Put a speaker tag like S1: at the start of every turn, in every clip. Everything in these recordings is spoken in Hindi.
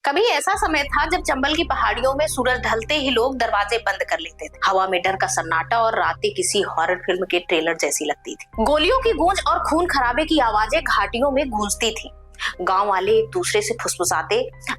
S1: कभी ऐसा समय था जब चंबल की पहाड़ियों में सूरज ढलते ही लोग दरवाजे बंद कर लेते थे। हवा में डर का सन्नाटा और रातें किसी हॉरर फिल्म के ट्रेलर जैसी लगती थी। गोलियों की गूंज और खून खराबे की आवाजें घाटियों में गूंजती थी। गांव वाले एक दूसरे से फुसफुसाते,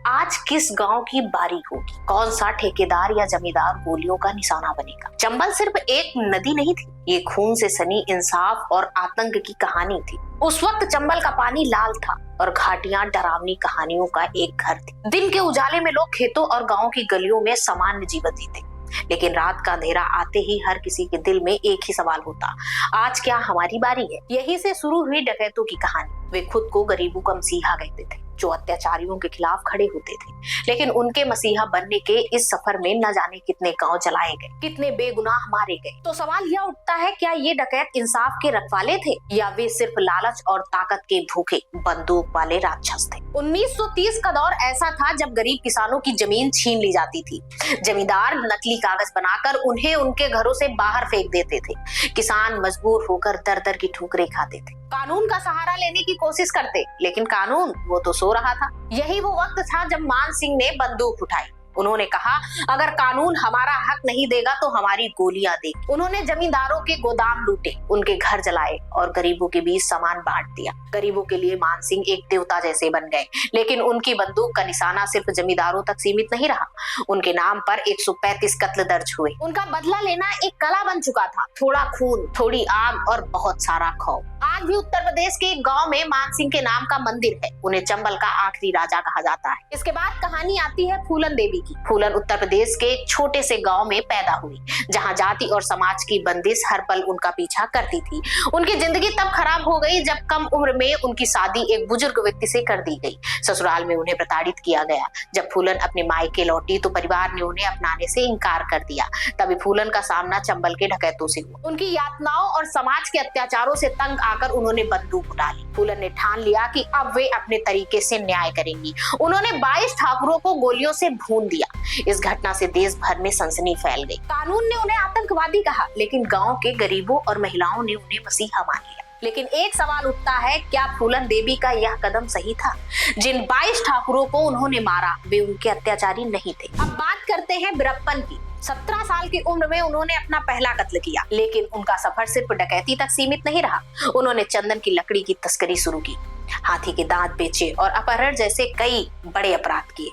S1: आज किस गांव की बारी होगी, कौन सा ठेकेदार या जमींदार गोलियों का निशाना बनेगा। चंबल सिर्फ एक नदी नहीं थी, ये खून से सनी इंसाफ और आतंक की कहानी थी। उस वक्त चंबल का पानी लाल था और घाटियां डरावनी कहानियों का एक घर थी। दिन के उजाले में लोग खेतों और गांव की गलियों में सामान्य जीवन जीते, लेकिन रात का अंधेरा आते ही हर किसी के दिल में एक ही सवाल होता, आज क्या हमारी बारी है। यहीं से शुरू हुई डकैतों की कहानी। वे खुद को गरीबों का मसीहा कहते थे, जो अत्याचारियों के खिलाफ खड़े होते थे, लेकिन उनके मसीहा बनने के इस सफर में न जाने कितने गांव जलाए गए, कितने बेगुनाह मारे गए। तो सवाल यह उठता है, क्या ये डकैत इंसाफ के रखवाले थे या वे सिर्फ लालच और ताकत के भूखे बंदूक वाले राक्षस थे। 1930 का दौर ऐसा था जब गरीब किसानों की जमीन छीन ली जाती थी। जमींदार नकली कागज बनाकर उन्हें उनके घरों से बाहर फेंक देते थे। किसान मजबूर होकर दर दर की ठोकरें खाते थे, कानून का सहारा लेने की कोशिश करते, लेकिन कानून वो तो सो रहा था। यही वो वक्त था जब मान सिंह ने बंदूक उठाई। उन्होंने कहा, अगर कानून हमारा हक नहीं देगा तो हमारी गोलियां देगी। उन्होंने जमींदारों के गोदाम लूटे, उनके घर जलाए और गरीबों के बीच सामान बांट दिया। गरीबों के लिए मान सिंह एक देवता जैसे बन गए, लेकिन उनकी बंदूक का निशाना सिर्फ जमींदारों तक सीमित नहीं रहा। उनके नाम पर 135 कत्ल दर्ज हुए। उनका बदला लेना एक कला बन चुका था, थोड़ा खून, थोड़ी आग और बहुत सारा खौफ। आज भी उत्तर प्रदेश के एक गांव में मान सिंह के नाम का मंदिर है। उन्हें चंबल का आखिरी राजा कहा जाता है। इसके बाद कहानी आती है फूलन देवी की। फूलन उत्तर प्रदेश के एक छोटे से गांव में पैदा हुई, जहां जाति और समाज की बंदिश हर पल उनका पीछा करती थी। उनकी जिंदगी तब खराब हो गई जब कम उम्र में उनकी शादी एक बुजुर्ग व्यक्ति से कर दी गई। ससुराल में उन्हें प्रताड़ित किया गया। जब फूलन अपने मायके लौटी तो परिवार ने उन्हें अपनाने से इनकार कर दिया। तभी फूलन का सामना चंबल के डकैतों से हुआ। उनकी यातनाओं और समाज के अत्याचारों से तंग आकर उन्होंने बंदूक उठा ली। फूलन ने ठान लिया कि अब वे अपने तरीके से न्याय करेंगी। उन्होंने 22 ठाकुरों को गोलियों से भून दिया। इस घटना से देश भर में सनसनी फैल गई। कानून ने उन्हें आतंकवादी कहा, लेकिन गांव के गरीबों और महिलाओं ने उन्हें मसीहा मान लिया। लेकिन एक सवाल उठता है, क्या फूलन देवी का यह कदम सही था? जिन 22 ठाकुरों को उन्होंने मारा, वे उनके अत्याचारी नहीं थे। अब बात करते हैं वीरप्पन की। 17 साल की उम्र में उन्होंने अपना पहला कत्ल किया, लेकिन उनका सफर सिर्फ डकैती तक सीमित नहीं रहा। उन्होंने चंदन की लकड़ी की तस्करी शुरू की, हाथी के दांत बेचे और अपहरण जैसे कई बड़े अपराध किए।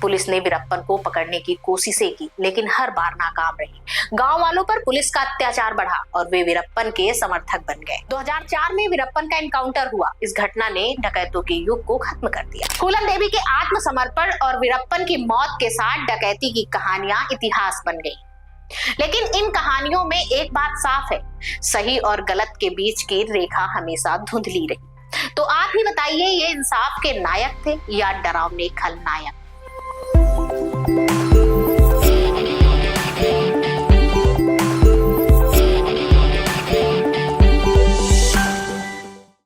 S1: पुलिस ने वीरप्पन को पकड़ने की कोशिशें की, लेकिन हर बार नाकाम रही। गांव वालों पर पुलिस का अत्याचार बढ़ा और वे वीरप्पन के समर्थक बन गए। 2004 में वीरप्पन का एनकाउंटर हुआ। इस घटना ने डकैतों के युग को खत्म कर दिया। फूलन देवी के आत्मसमर्पण और वीरप्पन की मौत के साथ डकैती की कहानियां इतिहास बन गई। लेकिन इन कहानियों में एक बात साफ है, सही और गलत के बीच की रेखा हमेशा धुंधली रही। तो आप ही बताइए, ये इंसाफ के नायक थे या डरावने खलनायक?